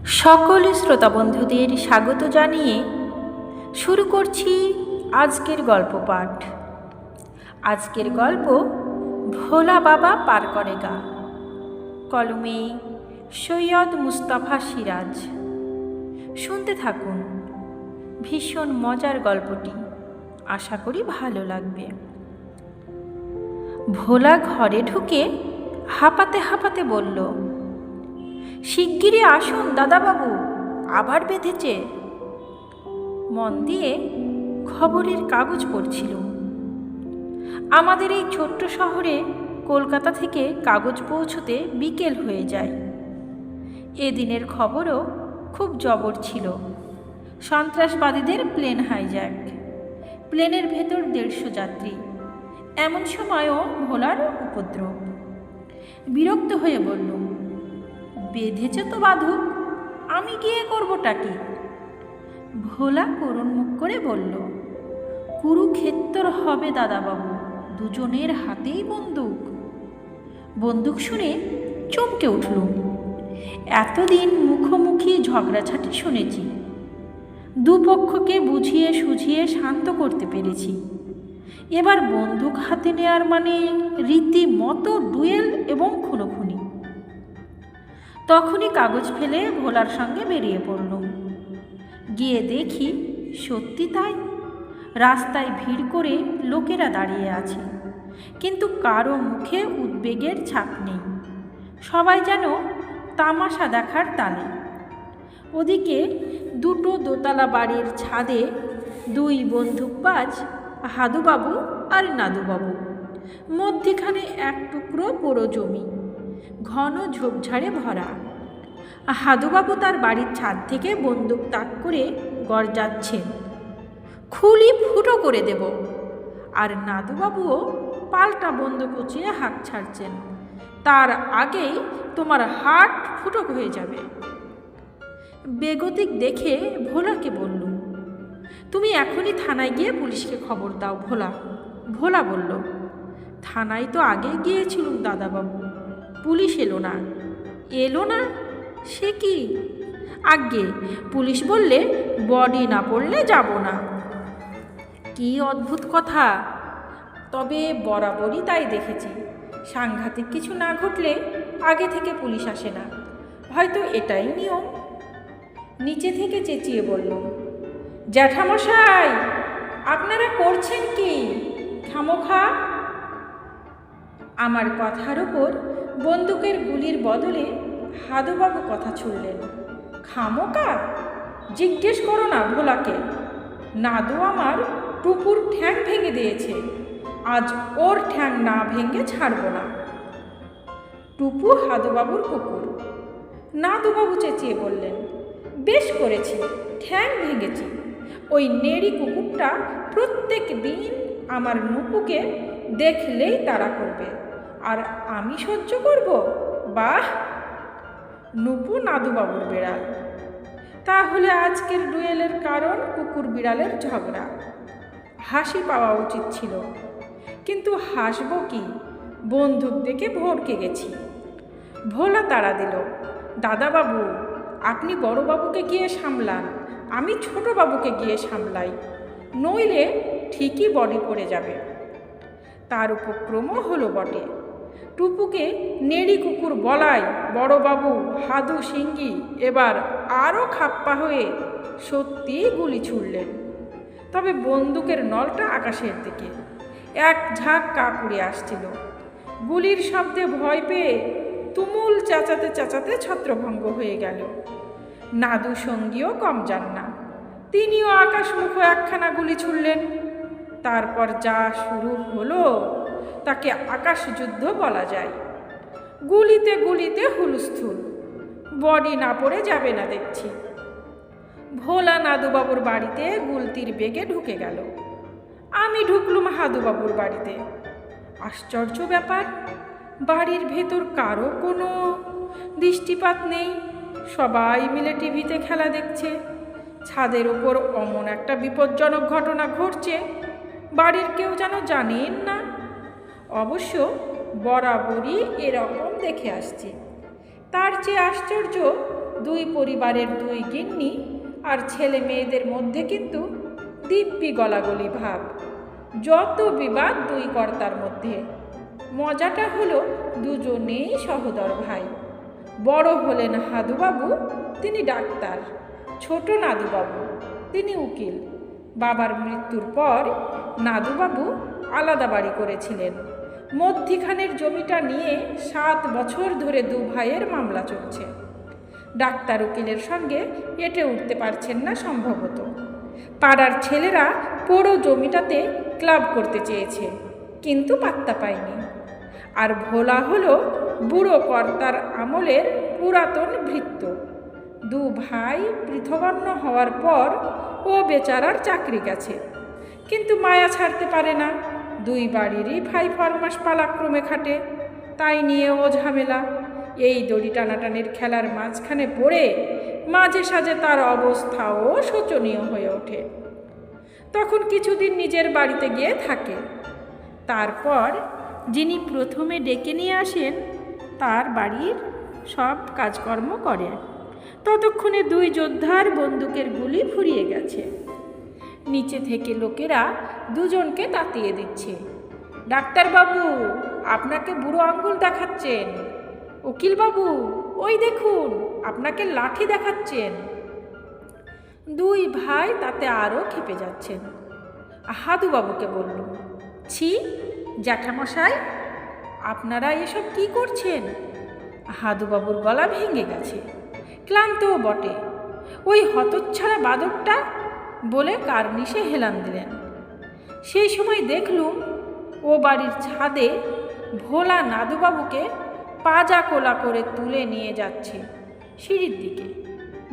সকল শ্রোতা বন্ধুদের স্বাগত জানিয়ে শুরু করছি আজকের গল্প পাঠ। আজকের গল্প ভোলা বাবা পার করে গা, কলমে সৈয়দ মুস্তাফা সিরাজ। শুনতে থাকুন, ভীষণ মজার গল্পটি, আশা করি ভালো লাগবে। ভোলা ঘরে ঢুকে হাঁপাতে হাঁপাতে বলল, শিগগিরই আসুন দাদাবাবু, আবার বেঁধেছে। মন দিয়ে খবরের কাগজ পড়ছিল। আমাদের এই ছোট্ট শহরে কলকাতা থেকে কাগজ পৌঁছতে বিকেল হয়ে যায়। এদিনের খবরও খুব জবর ছিল। সন্ত্রাসবাদীদের প্লেন হাইজ্যাক, প্লেনের ভেতর 150 যাত্রী। এমন সময়ও ভোলার উপদ্রব। বিরক্ত হয়ে বললুম, বেঁধেছে তো বাঁধুক, আমি গিয়ে করবোটা কি? ভোলা করুণ মুখ করে বলল, কুরুক্ষেত্র হবে দাদাবাবু, দুজনের হাতেই বন্দুক। বন্দুক শুনে চমকে উঠলুম। এতদিন মুখোমুখি ঝগড়াঝাটি শুনেছি, দুপক্ষকে বুঝিয়ে সুঝিয়ে শান্ত করতে পেরেছি। এবার বন্দুক হাতে নেয়ার মানে রীতিমতো ডুয়েল এবং খুনোখুনি। তখনই কাগজ ফেলে ভোলার সঙ্গে বেরিয়ে পড়লুম। গিয়ে দেখি সত্যি তাই। রাস্তায় ভিড় করে লোকেরা দাঁড়িয়ে আছে, কিন্তু কারো মুখে উদ্বেগের ছাপ নেই। সবাই যেন তামাশা দেখার তালে। ওদিকে 2 দোতলা বাড়ির ছাদে 2 বন্দুকবাজ, হাদুবাবু আর নাদুবাবু। মধ্যিখানে এক টুকরো পোড়ো জমি, ঘন ঝোপঝাড়ে ভরা। হাদুবাবু তার বাড়ির ছাদ থেকে বন্দুক তাক করে গর্জাচ্ছেন, খুলি ফুটো করে দেব। আর নাদুবাবুও পাল্টা বন্দুক উঁচিয়ে হাঁক ছাড়ছেন, তার আগেই তোমার হাট ফুটো হয়ে যাবে। বেগতিক দেখে ভোলাকে বললুম, তুমি এখনই থানায় গিয়ে পুলিশকে খবর দাও। ভোলা বলল, থানায় তো আগে গিয়েছিলুম দাদাবাবু, পুলিশ এলো না। এলো না? সে কি? আজ্ঞে, পুলিশ বললে বডি না পড়লে যাব না। কি অদ্ভুত কথা! তবে বরাবরই তাই দেখেছি, সাংঘাতিক কিছু না ঘটলে আগে থেকে পুলিশ আসে না। হয়তো এটাই নিয়ম। নিচে থেকে চেঁচিয়ে বলল, জ্যাঠামশাই, আপনারা করছেন কি খামোখা? আমার কথার উপর বন্দুকের গুলির বদলে হাদুবাবু কথা ছুড়লেন, খামোকা? জিজ্ঞেস করো না ভোলাকে। নাদু আমার টুপুর ঠ্যাং ভেঙে দিয়েছে, আজ ওর ঠ্যাং না ভেঙে ছাড়ব না। টুপু হাদুবাবুর কুকুর। নাদুবাবু চেঁচিয়ে বললেন, বেশ করেছি, ঠ্যাং ভেঙেছি। ওই নেড়ি কুকুরটা প্রত্যেক দিন আমার নুপুকে দেখলেই তাড়া করবে, আর আমি সহ্য করব? বাহ! নুপু নাদুবাবুর বিড়াল। তাহলে আজকের ডুয়েলের কারণ কুকুর বিড়ালের ঝগড়া। হাসি পাওয়া উচিত ছিল, কিন্তু হাসব কি? বন্দুক দেখে ভড়কে গেছি। ভোলা তাড়া দিল, দাদাবাবু, আপনি বড়বাবুকে গিয়ে সামলান, আমি ছোটবাবুকে গিয়ে সামলাই, নইলে ঠিকই বডি পড়ে যাবে। তার উপক্রমও হলো বটে। টুপুকে নেড়ি কুকুর বলায় বড়বাবু হাদু সিঙ্গি এবার আরও খাপ্পা হয়ে সত্যিই গুলি ছুড়লেন। তবে বন্দুকের নলটা আকাশের দিকে, এক ঝাঁক কাক উড়ে আসছিল। গুলির শব্দে ভয় পেয়ে তুমুল চেঁচাতে চেঁচাতে ছত্রভঙ্গ হয়ে গেল। নাদু সঙ্গীও কম যান না, তিনিও আকাশমুখো একখানা গুলি ছুড়লেন। তারপর যা শুরু হলো তাকে আকাশযুদ্ধ বলা যায়। গুলিতে গুলিতে হুলস্থুল, বডি না পড়ে যাবে না দেখছি। ভোলা নাদুবাবুর বাড়িতে গুলতির বেগে ঢুকে গেল। আমি ঢুকলুম হাদুবাবুর বাড়িতে। আশ্চর্য ব্যাপার, বাড়ির ভেতর কারো কোনো দৃষ্টিপাত নেই। সবাই মিলে টিভিতে খেলা দেখছে। ছাদের ওপর অমন একটা বিপজ্জনক ঘটনা ঘটছে, বাড়ির কেউ যেন জানেন না। অবশ্য বরাবরই এরকম দেখে আসছি। তার চেয়ে আশ্চর্য দুই পরিবারের দুই গিন্নি আর ছেলে মেয়েদের মধ্যে কিন্তু দিব্যি গলাগলি ভাব। যত বিবাদ দুই কর্তার মধ্যে। মজাটা হলো দুজনেই সহোদর ভাই। বড় হলেন হাদুবাবু, তিনি ডাক্তার। ছোট নাদুবাবু, তিনি উকিল। বাবার মৃত্যুর পর নাদুবাবু আলাদা বাড়ি করেছিলেন। মধ্যিখানের জমিটা নিয়ে 7 বছর ধরে দু ভাইয়ের মামলা চলছে। ডাক্তার উকিলের সঙ্গে এঁটে উঠতে পারছেন না সম্ভবত। পাড়ার ছেলেরা পুরো জমিটাতে ক্লাব করতে চেয়েছে, কিন্তু পাত্তা পায়নি। আর ভোলা হলো বুড়ো কর্তার আমলের পুরাতন ভৃত্য। দু ভাই পৃথবান্ন হওয়ার পর ও বেচারার চাকরি গেছে, কিন্তু মায়া ছাড়তে পারে না। দুই বাড়িরই ভাই ফরমাস পালাক্রমে খাটে, তাই নিয়ে ও ঝামেলা। এই দড়ি টানাটানির খেলার মাঝখানে পড়ে মাঝে সাঝে তার অবস্থাও শোচনীয় হয়ে ওঠে। তখন কিছুদিন নিজের বাড়িতে গিয়ে থাকে। তারপর যিনি প্রথমে ডেকে নিয়ে আসেন তার বাড়ির সব কাজকর্ম করে। ততক্ষণে দুই যোদ্ধার বন্দুকের গুলি ফুরিয়ে গেছে। নিচে থেকে লোকেরা দুজনকে তাতিয়ে দিচ্ছে। ডাক্তারবাবু, আপনাকে বুড়ো আঙ্গুল দেখাচ্ছেন। উকিলবাবু, ওই দেখুন, আপনাকে লাঠি দেখাচ্ছেন। দুই ভাই তাতে আরও ক্ষেপে যাচ্ছেন। হাদুবাবুকে বলল, ছি জ্যাঠামশাই, আপনারা এসব কি করছেন? হাদুবাবুর গলা ভেঙে গেছে, ক্লান্তও বটে। ওই হতচ্ছাড়া বাদরটা বলে কার্নিশে হেলান দিলেন। সেই সময় দেখলুম ও বাড়ির ছাদে ভোলা নাদুবাবুকে পাজা কোলা করে তুলে নিয়ে যাচ্ছে সিঁড়ির দিকে।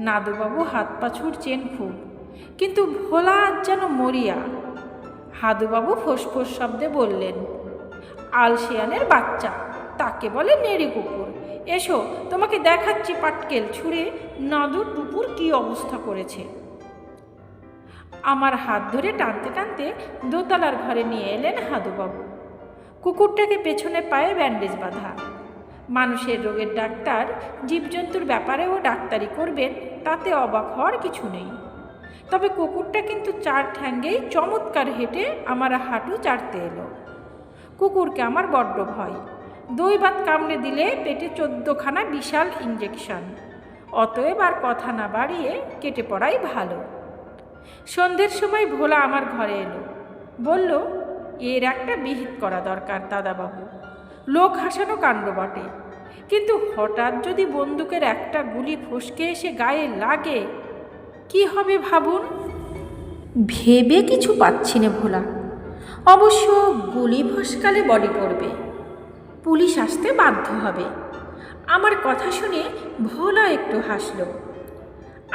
নাদুবাবু হাত পা ছুটছেন খুব, কিন্তু ভোলা যেন মরিয়া। হাদুবাবু ফোঁস শব্দে বললেন, আলসিয়ানের বাচ্চা, তাকে বলে নেড়ি কুকুর। এসো, তোমাকে দেখাচ্ছি পাটকেল ছুঁড়ে নাদুর টুপুর কি অবস্থা করেছে। আমার হাত ধরে টানতে টানতে দোতলার ঘরে নিয়ে এলেন হাদুবাবু। কুকুরটাকে পেছনে পায়ে ব্যান্ডেজ বাঁধা। মানুষের রোগের ডাক্তার জীবজন্তুর ব্যাপারেও ডাক্তারি করবেন, তাতে অবাক হওয়ার কিছু নেই। তবে কুকুরটা কিন্তু 4 ঠ্যাঙ্গেই চমৎকার হেঁটে আমার হাঁটু চাটতে এলো। কুকুরকে আমার বড্ড ভয়। দইবাত কামড়ে দিলে পেটে 14খানা বিশাল ইঞ্জেকশন। অতএব আর কথা না বাড়িয়ে কেটে পড়াই ভালো। সন্ধ্যের সময় ভোলা আমার ঘরে এলো, বলল, এর একটা বিহিত করা দরকার দাদাবাবু। লোক হাসানো কাণ্ড বটে, কিন্তু হঠাৎ যদি বন্দুকের একটা গুলি ফসকে এসে গায়ে লাগে, কি হবে ভাবুন। ভেবে কিছু পাচ্ছি না ভোলা। অবশ্য গুলি ফসকালে বডি পড়বে, পুলিশ আসতে বাধ্য হবে। আমার কথা শুনে ভোলা একটু হাসল।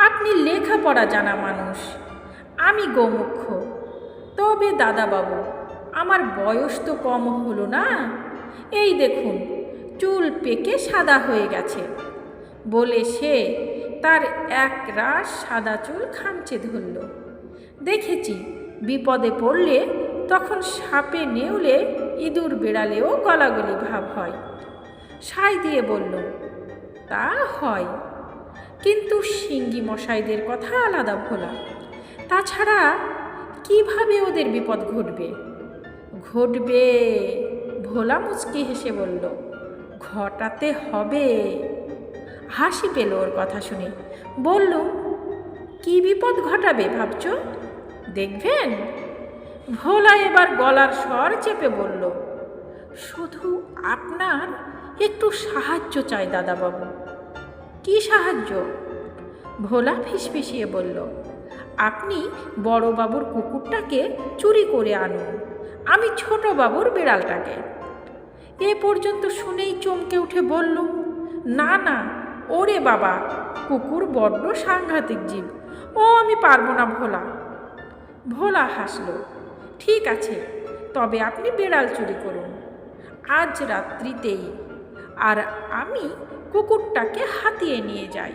আপনি লেখাপড়া জানা মানুষ, আমি গোমুখ্য। তবে দাদাবাবু, আমার বয়স তো কম হলো না। এই দেখুন, চুল পেকে সাদা হয়ে গেছে। বলে সে তার এক রাশ সাদা চুল খামচে ধরল। দেখেছি, বিপদে পড়লে তখন সাপে নেউলে ইঁদুর বেড়ালেও গলাগলি ভাব হয়। সাই দিয়ে বলল, তা হয়, কিন্তু সিঙ্গি মশাইদের কথা আলাদা ভোলা। তাছাড়া কিভাবে ওদের বিপদ ঘটবে? ঘটবে, ভোলা মুচকি হেসে বলল, ঘটাতে হবে। হাসি পেল ওর কথা শুনে। বলল, কি বিপদ ঘটাবে ভাবছ? দেখবেন। ভোলা এবার গলার স্বর চেপে বলল, শুধু আপনার একটু সাহায্য চাই দাদাবাবু। কি সাহায্য? ভোলা ফিসফিসিয়ে বলল, আপনি বড়বাবুর কুকুরটাকে চুরি করে আনুন, আমি ছোট বাবুর বিড়ালটাকে। এ পর্যন্ত শুনেই চমকে উঠে বলল, না না, ওরে বাবা, কুকুর বড্ড সাংঘাতিক জীব, ও আমি পারবো না ভোলা। ভোলা হাসল। ঠিক আছে, তবে আপনি বিড়াল চুরি করুন আজ রাত্রিতেই, আর আমি কুকুরটাকে হাতিয়ে নিয়ে যাই।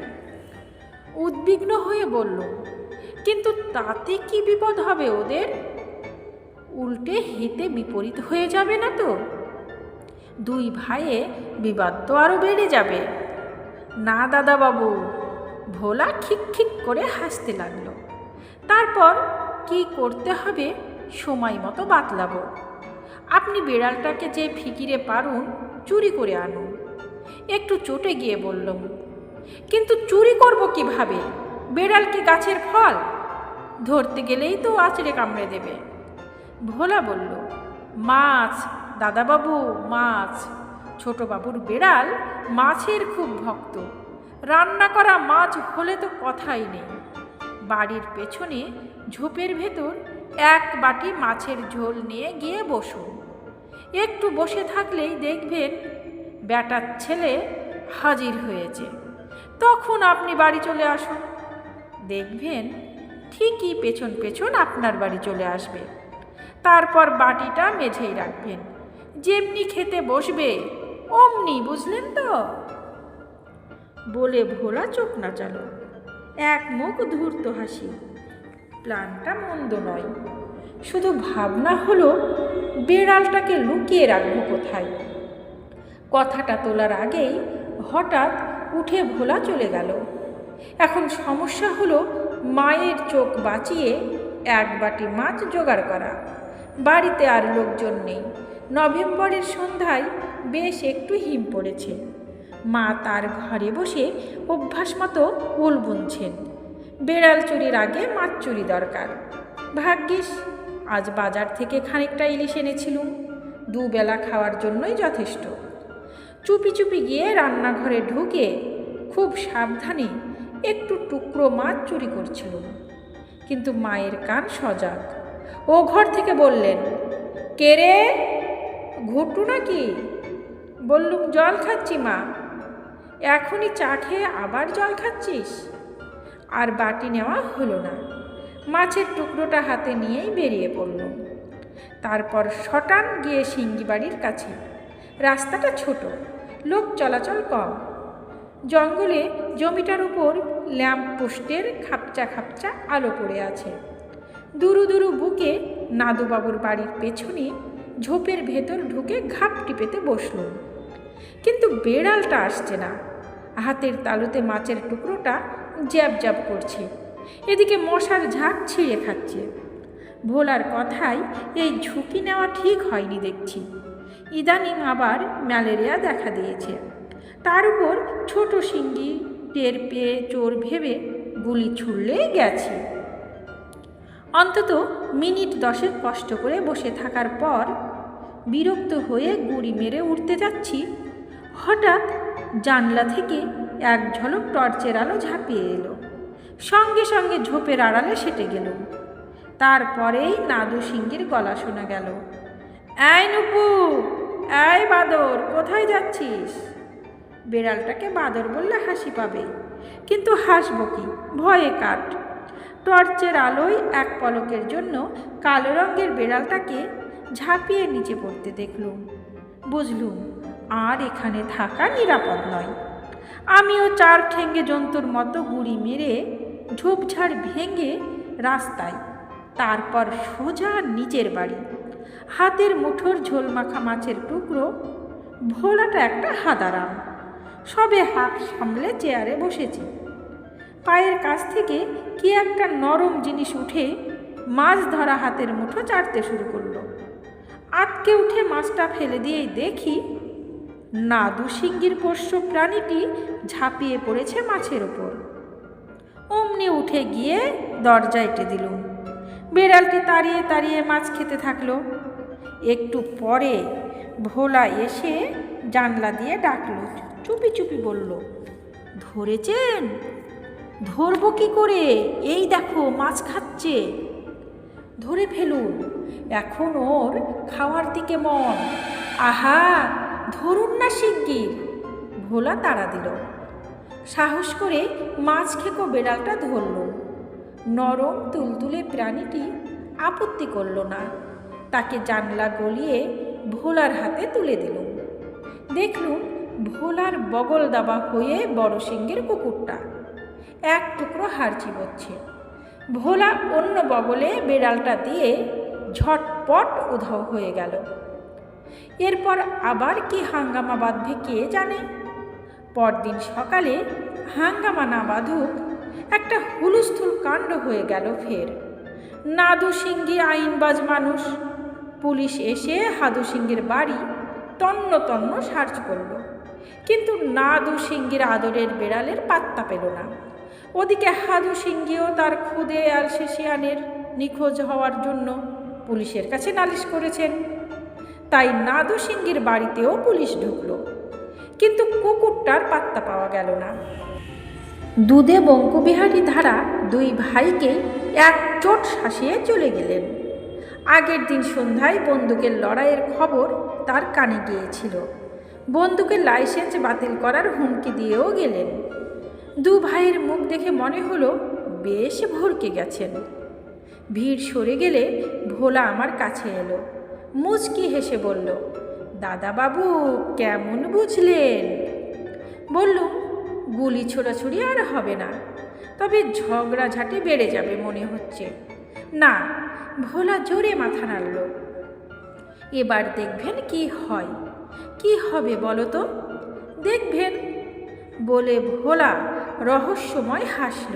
উদ্বিগ্ন হয়ে বলল, কিন্তু তাতে কি বিপদ হবে ওদের? উল্টে হিতে বিপরীত হয়ে যাবে না তো? দুই ভাইয়ে বিবাদ তো আরও বেড়ে যাবে। না দাদাবাবু, ভোলা খিক খিক করে হাসতে লাগলো। তারপর কি করতে হবে সময় মতো বাতলাবো। আপনি বিড়ালটাকে যে ফিকিরে পারুন চুরি করে আনুন। একটু চটে গিয়ে বললাম, কিন্তু চুরি করব কিভাবে? বিড়াল কি গাছের ফল? ধরতে গেলেই তো আঁচড়ে কামড়ে দেবে। ভোলা বলল, মাছ দাদাবাবু, মাছ। ছোটবাবুর বিড়াল মাছের খুব ভক্ত। রান্না করা মাছ হলে তো কথাই নেই। বাড়ির পেছনে ঝোপের ভেতর এক বাটি মাছের ঝোল নিয়ে গিয়ে বসুন। একটু বসে থাকলেই দেখবেন বেটার ছেলে হাজির হয়েছে। তখন আপনি বাড়ি চলে আসুন, দেখবেন ঠিকই পেছন পেছন আপনার বাড়ি চলে আসবে। তারপর বাটিটা মেঝেই রাখবেন, যেমনি খেতে বসবে অমনি, বুঝলেন তো? বলে ভোলা চোখ নাচালো, এক মুখ ধূর্ত হাসি। প্ল্যানটা মন্দ নয়, শুধু ভাবনা হলো বেড়ালটাকে লুকিয়ে রাখবো কোথায়। কথাটা তোলার আগেই হঠাৎ উঠে ভোলা চলে গেল। এখন সমস্যা হলো মায়ের চোখ বাঁচিয়ে এক বাটি মাছ জোগাড় করা। বাড়িতে আর লোকজন নেই। নভেম্বরের সন্ধ্যায় বেশ একটু হিম পড়েছে। মা তার ঘরে বসে অভ্যাস মতো ওল বুনছেন। বেড়াল চুরির আগে মাছ চুরি দরকার। ভাগ্যিস আজ বাজার থেকে খানিকটা ইলিশ এনেছিলুম, দুবেলা খাওয়ার জন্যই যথেষ্ট। চুপি চুপি গিয়ে রান্নাঘরে ঢুকে খুব সাবধানে একটু টুকরো মাছ চুরি করছিল। কিন্তু মায়ের কান সজাগ। ও ঘর থেকে বললেন, কে রে, ঘুটু নাকি? বললুম, জল খাচ্ছি মা। এখনই চা খেয়ে আবার জল খাচ্ছিস? আর বাটি নেওয়া হলো না। মাছের টুকরোটা হাতে নিয়েই বেরিয়ে পড়লুম। তারপর শটান গিয়ে সিঙ্গি বাড়ির কাছে। রাস্তাটা ছোট, লোক চলাচল কম। জঙ্গলে জমিটার উপর ল্যাম্প পোস্টের খাপচা খাপচা আলো পড়ে আছে। দুরু দুরু বুকে নাদুবাবুর বাড়ির পেছনে ঝোপের ভেতর ঢুকে ঘাপটি পেতে বসলুম। কিন্তু বেড়ালটা আসছে না। হাতের তালুতে মাছের টুকরোটা জ্যাব জ্যাব করছে, এদিকে মশার ঝাঁক ছিঁড়ে খাচ্ছে। ভোলার কথায় এই ঝুঁকি নেওয়া ঠিক হয়নি দেখছি। ইদানিং আবার ম্যালেরিয়া দেখা দিয়েছে। তার উপর ছোট সিঙ্গি টের পেয়ে চোর ভেবে গুলি ছুড়লেই গেছে। অন্তত মিনিট 10 কষ্ট করে বসে থাকার পর বিরক্ত হয়ে গুড়ি মেরে উঠতে যাচ্ছি, হঠাৎ জানলা থেকে এক ঝলক টর্চের আলো ঝাঁপিয়ে এলো। সঙ্গে সঙ্গে ঝোপের আড়ালে সেটে গেল। তারপরেই নাদু সিঙ্গির গলা শোনা গেল, এই নুপু, এই বাদর, কোথায় যাচ্ছিস? বেড়ালটাকে বাদর বললে হাসি পাবে, কিন্তু হাসবো কি, ভয়ে কাট। টর্চের আলোয় এক পলকের জন্য কালো রঙের বেড়ালটাকে ঝাঁপিয়ে নিচে পড়তে দেখলুম। বুঝলুম আর এখানে থাকা নিরাপদ নয়। আমিও 4 ঠেঙ্গে জন্তুর মতো গুড়ি মেরে ঝোপঝাড় ভেঙে রাস্তায়, তারপর সোজা নিজের বাড়ি। হাতের মুঠোর ঝোল মাখা মাছের টুকরো। ভোলাটা একটা হাদারাম, সবে হাত সামলে চেয়ারে বসেছে। পায়ের কাছ থেকে কি একটা নরম জিনিস উঠে মাছ ধরা হাতের মুঠো চাটতে শুরু করলো। আটকে উঠে মাছটা ফেলে দিয়েই দেখি নাদু সিঙ্গির পোষ্য প্রাণীটি ঝাঁপিয়ে পড়েছে মাছের ওপর। অমনি উঠে গিয়ে দরজা এঁটে দিলুম। বেড়ালটি তাড়িয়ে তাড়িয়ে মাছ খেতে থাকলো। একটু পরে ভোলা এসে জানলা দিয়ে ডাকলো, চুপি চুপি বলল, ধরেছেন? ধরবো কি করে, এই দেখো মাছ খাচ্ছে। ধরে ফেলুন, এখন ওর খাওয়ার দিকে মন। আহা, ধরুন না শিগগির। ভোলা তাড়া দিল। সাহস করে মাছ খেকো বেড়ালটা ধরল। নরম তুলতুলে প্রাণীটি আপত্তি করল না। তাকে জানলা গলিয়ে ভোলার হাতে তুলে দিল। দেখলুম ভোলার বগল দাবা হয়ে বড় সিংহের কুকুরটা এক টুকরো হাড় চিবোচ্ছে। ভোলা অন্য বগলে বেড়ালটা দিয়ে ঝটপট উধাও হয়ে গেল। এরপর আবার কি হাঙ্গামা বাঁধবে কে জানে। পরদিন সকালে হাঙ্গামা না বাঁধুক একটা হুলস্থুল কাণ্ড হয়ে গেল ফের। নাদু সিংহি আইনবাজ মানুষ। পুলিশ এসে হাদু সিংহের বাড়ি তন্ন তন্ন সার্চ করল, কিন্তু নাদু সিংহির আদরের বেড়ালের পাত্তা পেল না। ওদিকে হাদু সিংহিও তার খুদে অ্যালসেশিয়ানের নিখোঁজ হওয়ার জন্য পুলিশের কাছে নালিশ করেছেন। তাই নাদু সিংহির বাড়িতেও পুলিশ ঢুকলো, কিন্তু কুকুরটার পাত্তা পাওয়া গেল না। দুধে বঙ্কুবিহারী ধারা দুই ভাইকে এক চোট শাসিয়ে চলে গেলেন। আগের দিন সন্ধ্যায় বন্দুকের লড়াইয়ের খবর তার কানে গিয়েছিল। বন্দুকের লাইসেন্স বাতিল করার হুমকি দিয়েও গেলেন। দু ভাইয়ের মুখ দেখে মনে হলো বেশ ভরকে গেছেন। ভিড় সরে গেলে ভোলা আমার কাছে এলো, মুচকি হেসে বলল, দাদাবাবু কেমন বুঝলেন? বললুম, গুলি ছোড়াছুড়ি আর হবে না, তবে ঝগড়াঝাটি বেড়ে যাবে মনে হচ্ছে। না, ভোলা জোরে মাথা নাড়ল। এবার দেখবেন কি হয়। কি হবে বলো তো? দেখবেন, বলে ভোলা রহস্যময় হাসল।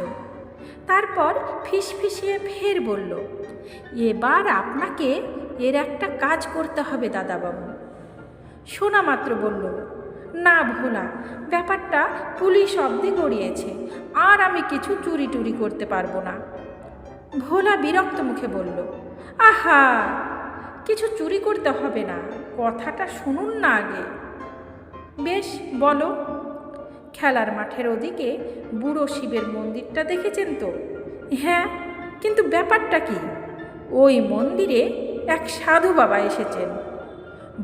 তারপর ফিসফিসিয়ে ফের বলল, এবার আপনাকে এর একটা কাজ করতে হবে দাদাবাবু। শোনা মাত্র বলল, না ভোলা, ব্যাপারটা পুলিশ অবধি গড়িয়েছে, আর আমি কিছু চুরি টুরি করতে পারবো না। ভোলা বিরক্ত মুখে বলল, আহা, কিছু চুরি করতে হবে না, কথাটা শুনুন না আগে। বেশ বলো। খেলার মাঠের ওদিকে বুড়ো শিবের মন্দিরটা দেখেছেন তো? হ্যাঁ, কিন্তু ব্যাপারটা কি? ওই মন্দিরে এক সাধু বাবা এসেছেন।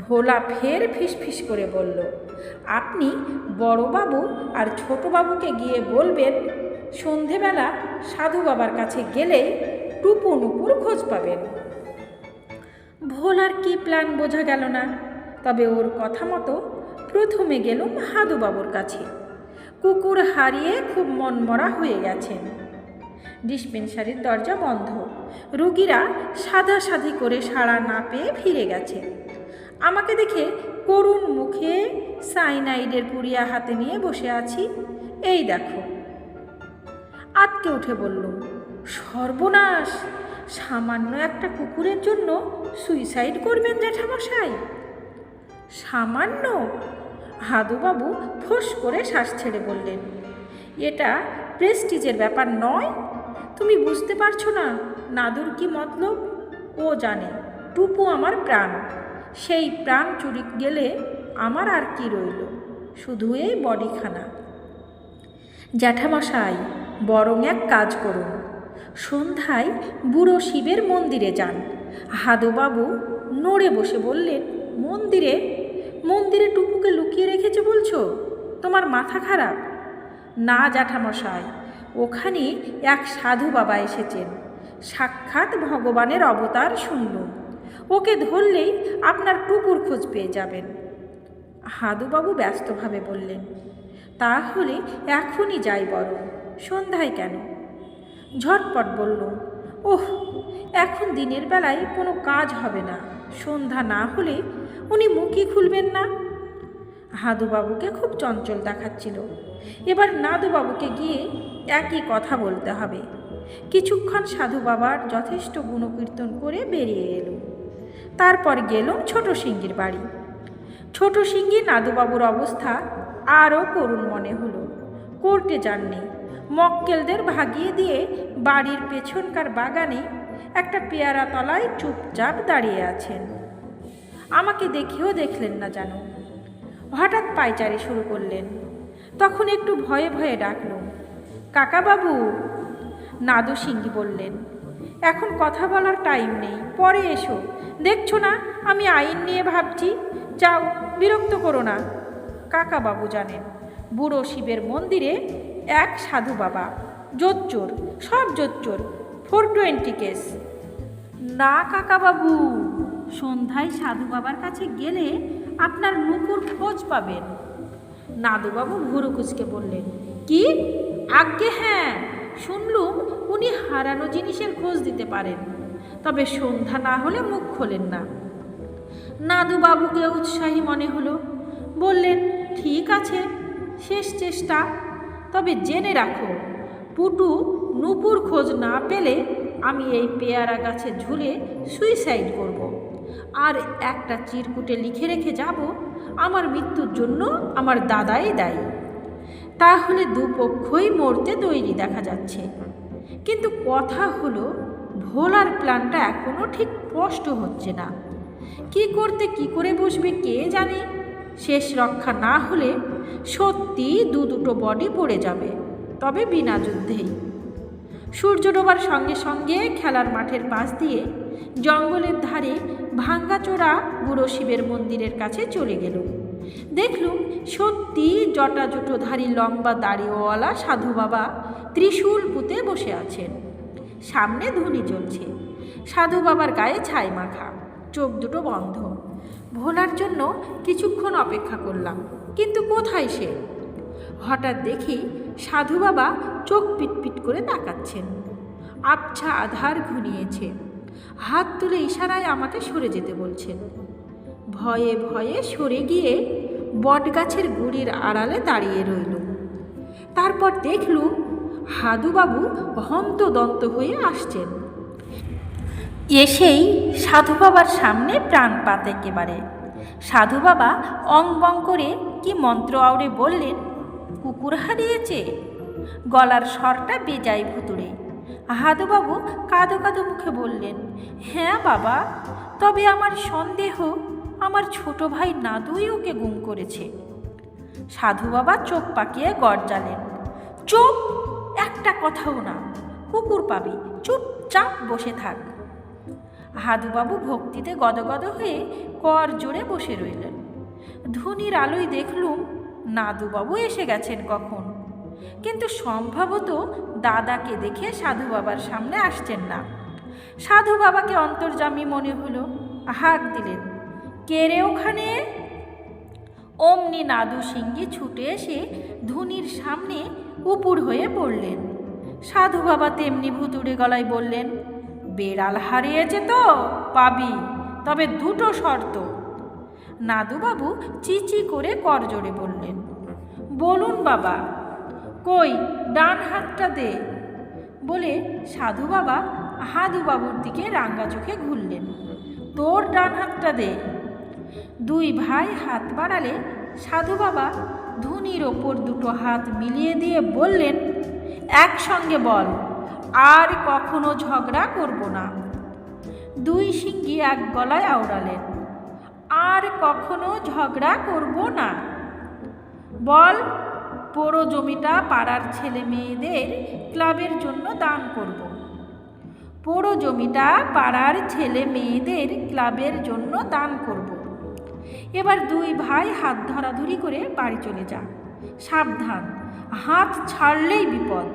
ভোলা ফের ফিসফিস করে বলল, আপনি বড়বাবু আর ছোটবাবুকে গিয়ে বলবেন সন্ধেবেলা সাধু বাবার কাছে গেলেই টুপু নুপুর খোঁজ পাবেন। ভোলার কি প্ল্যান বোঝা গেল না, তবে ওর কথা মতো প্রথমে গেলুম হাদুবাবুর কাছে। কুকুর হারিয়ে খুব মনমরা হয়ে গেছেন। ডিসপেন্সারির দরজা বন্ধ, রোগীরা সাধাসাধি করে সাড়া না পেয়ে ফিরে গেছে। আমাকে দেখে করুণ মুখে সাইনাইডের পুড়িয়া হাতে নিয়ে বসে আছি। এই দেখো। আটকে উঠে বললুম, সর্বনাশ, সামান্য একটা কুকুরের জন্য সুইসাইড করবেন জ্যাঠামশাই? সামান্য? হাদুবাবু ফোঁস করে শ্বাস ছেড়ে বললেন, এটা প্রেস্টিজের ব্যাপার নয়। তুমি বুঝতে পারছো না নাদুর কি মতলব? ও জানে টুপু আমার প্রাণ। সেই প্রাণ চুরি গেলে আমার আর কি রইল? শুধু এই বডিখানা। জ্যাঠামশাই, বরং এক কাজ করুন, সন্ধ্যায় বুড়ো শিবের মন্দিরে যান। হাদুবাবু নড়ে বসে বললেন, মন্দিরে? মন্দিরে টুপুকে লুকিয়ে রেখেছে বলছো? তোমার মাথা খারাপ? না জ্যাঠামশাই, ওখানে এক সাধু বাবা এসেছেন, সাক্ষাৎ ভগবানের অবতার শুনলুম। ওকে ধরলেই আপনার টুপুর খোঁজ পেয়ে যাবেন। হাদুবাবু ব্যস্তভাবে বললেন, তাহলে এখনই যাই বরং, সন্ধ্যায় কেন? ঝটপট বললুম, ওহ, এখন দিনের বেলায় কোনো কাজ হবে না, সন্ধ্যা না হলে উনি মুখই খুলবেন না। হাদুবাবুকে খুব চঞ্চল দেখাচ্ছিল। এবার নাদুবাবুকে গিয়ে একই কথা বলতে হবে। কিছুক্ষণ সাধু বাবার যথেষ্ট গুণকীর্তন করে বেরিয়ে এলুম। তারপর গেলুম ছোট সিংহির বাড়ি। ছোট সিংহি নাদুবাবুর অবস্থা আরও করুণ মনে হলো। কোর্টে যাননি, মক্কেলদের ভাগিয়ে দিয়ে বাড়ির পেছনকার বাগানে একটা পেয়ারা তলায় চুপচাপ দাঁড়িয়ে আছেন। আমাকে দেখেও দেখলেন না জানো। হঠাৎ পায়চারি শুরু করলেন। তখন একটু ভয়ে ভয়ে ডাকলুম, কাকাবাবু। নাদু সিংহি বললেন, এখন কথা বলার টাইম নেই, পরে এসো। দেখছো না আমি আইন নিয়ে ভাবছি, যাও, বিরক্ত করো না। কাকাবাবু জানেন বুড়ো শিবের মন্দিরে এক সাধু বাবা, জোচ্চোর, সব জোচ্চোর, 420 কেস। না কাকাবাবু, সন্ধ্যায় সাধু বাবার কাছে গেলে আপনার নুপুর খোঁজ পাবেন। নাদুবাবু ভুরু কুঁচকে বললেন, কি? আজ্ঞে হ্যাঁ, শুনলুম উনি হারানো জিনিসের খোঁজ দিতে পারেন, তবে সন্ধ্যা না হলে মুখ খোলেন না। নাদুবাবুকে উৎসাহী মনে হলো, বললেন, ঠিক আছে, শেষ চেষ্টা। তবে জেনে রাখো, পুটু নুপুর খোঁজ না পেলে আমি এই পেয়ারা গাছে ঝুলে সুইসাইড করব। আর একটা চিরকুটে লিখে রেখে যাব, আমার মৃত্যুর জন্য আমার দাদাই দায়ী। তাহলে দুপক্ষই মরতে তৈরি দেখা যাচ্ছে। কিন্তু কথা হলো, ভোলার প্ল্যানটা এখনও ঠিক স্পষ্ট হচ্ছে না। কি করতে কি করে বসবে কে জানে। শেষ রক্ষা না হলে সত্যি দুটো বডি পড়ে যাবে, তবে বিনা যুদ্ধেই। সূর্য ডোবার সঙ্গে সঙ্গে খেলার মাঠের পাশ দিয়ে জঙ্গলের ধারে ভাঙ্গাচোরা বুড়ো শিবের মন্দিরের কাছে চলে গেল। দেখলুম সত্যি জটাজুটোধারী লম্বা দাড়িওয়ালা সাধু বাবা ত্রিশূল পুঁতে বসে আছেন। সামনে ধুনি জ্বলছে। সাধু বাবার গায়ে ছাই মাখা, চোখ দুটো বন্ধ। ভোলার জন্য কিছুক্ষণ অপেক্ষা করলাম, কিন্তু কোথায় সে? হঠাৎ দেখি সাধু বাবা চোখ পিটপিট করে তাকাচ্ছেন। আবছা আধার ঘনিয়েছে। হাত তুলে ইশারায় আমাকে সরে যেতে বলছেন। ভয়ে ভয়ে সরে গিয়ে বটগাছের গুড়ির আড়ালে দাঁড়িয়ে রইল। তারপর দেখলুম হাদুবাবু হন্তদন্ত হয়ে আসছেন। এসেই সাধু বাবার সামনে প্রাণপাত একেবারে। সাধু বাবা অং বং করে কি মন্ত্র আওড়ে বললেন, কুকুর হারিয়েছে। গলার স্বরটা বেজায় ভুতুড়ে। হাদুবাবু কাঁদো কাঁদো মুখে বললেন, হ্যাঁ বাবা, তবে আমার সন্দেহ আমার ছোট ভাই নাদুই ওকে গুম করেছে। সাধু বাবা চোখ পাকিয়ে গর্জালেন, চুপ, একটা কথাও না, কুকুর পাবি, চুপচাপ বসে থাক। হাদুবাবু ভক্তিতে গদগদ হয়ে কর জোরে বসে রইলেন। ধুনির আলোয় দেখলুম নাদুবাবু এসে গেছেন কখন, কিন্তু সম্ভবত দাদাকে দেখে সাধু বাবার সামনে আসছেন না। সাধু বাবাকে অন্তর্যামী মনে হলো। হাঁক দিলেন, কে রে ওখানে? অমনি নাদু সিংহি ছুটে এসে ধুনির সামনে উপুর হয়ে পড়লেন। সাধু বাবা তেমনি ভুতুড়ে গলায় বললেন, বেড়াল হারিয়েছে তো পাবি, তবে দুটো শর্ত। নাদুবাবু চিচি করে করজোড়ে বললেন, বলুন বাবা। কই ডান হাতটা দে। বলে সাধু বাবা হাদুবাবুর দিকে রাঙ্গা চোখে ঘুরলেন। তোর ডান হাতটা দে। দুই ভাই হাত বাড়ালে সাধু বাবা ধুনির ওপর দুটো হাত মিলিয়ে দিয়ে বললেন, একসঙ্গে বল, আর কখনো ঝগড়া করব না। দুই সিংহি এক গলায় আওড়ালেন, আর কখনো ঝগড়া করব না। বল, পুরো জমিটা পাড়ার ছেলে মেয়েদের ক্লাবের জন্য দান করব। পুরো জমিটা পাড়ার ছেলে মেয়েদের ক্লাবের জন্য দান করব। এবার দুই ভাই হাত ধরাধরি করে বাড়ি চলে যা। সাবধান, হাত ছাড়লেই বিপদ।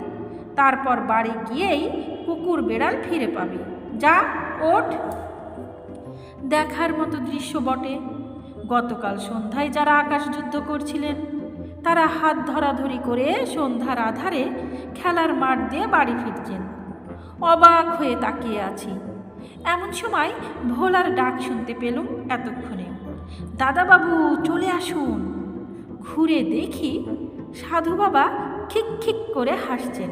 তারপর বাড়ি গিয়েই কুকুর বেড়াল ফিরে পাবি। যা, ওঠ। দেখার মতো দৃশ্য বটে। গতকাল সন্ধ্যায় যারা আকাশযুদ্ধ করছিলেন, তারা হাত ধরাধরি করে সন্ধ্যার আধারে খেলার মাঠ দিয়ে বাড়ি ফিরছেন। অবাক হয়ে তাকিয়ে আছি। এমন সময় ভোলার ডাক শুনতে পেলুম এতক্ষণে, দাদাবাবু চলে আসুন। ঘুরে দেখি সাধু বাবা খিক খিক করে হাসছেন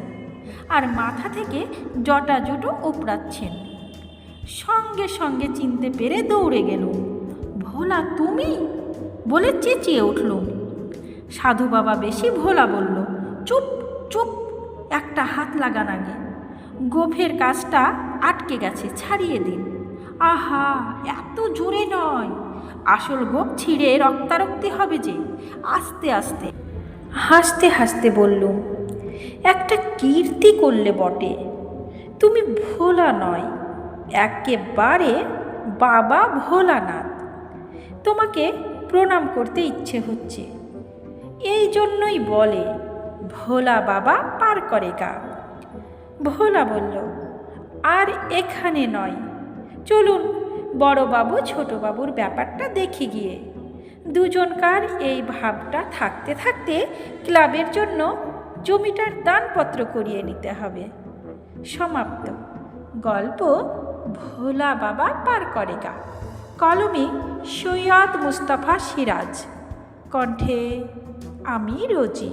আর মাথা থেকে জটাজুটো উপড়াচ্ছেন। সঙ্গে সঙ্গে চিনতে পেরে দৌড়ে গেলুম। ভোলা তুমি? বলে চেঁচিয়ে উঠলুম। সাধু বাবা বেশি ভোলা বলল, চুপ চুপ, একটা হাত লাগান আগে। গোফের কাজটা আটকে গেছে, ছাড়িয়ে দিন। আহা, এত জোরে নয়, আসল গোপ ছিঁড়ে রক্তারক্তি হবে যে। আস্তে আস্তে। হাসতে হাসতে বললুম, একটা কীর্তি করলে বটে। তুমি ভোলা নয়, একেবারে বাবা ভোলানাথ। তোমাকে প্রণাম করতে ইচ্ছে হচ্ছে। এই জন্যই বলে ভোলা বাবা পার করে গা। ভোলা বলল, আর এখানে নয়, চলুন বড়বাবু ছোটবাবুর ব্যাপারটা দেখি গিয়ে। দুজনকার এই ভাবটা থাকতে থাকতে ক্লাবের জন্য জমিটার দানপত্র করিয়ে নিতে হবে। সমাপ্ত। গল্প ভোলা বাবা পার করে গা। কলমে সৈয়দ মুস্তাফা সিরাজ। কণ্ঠে আমি রোজি,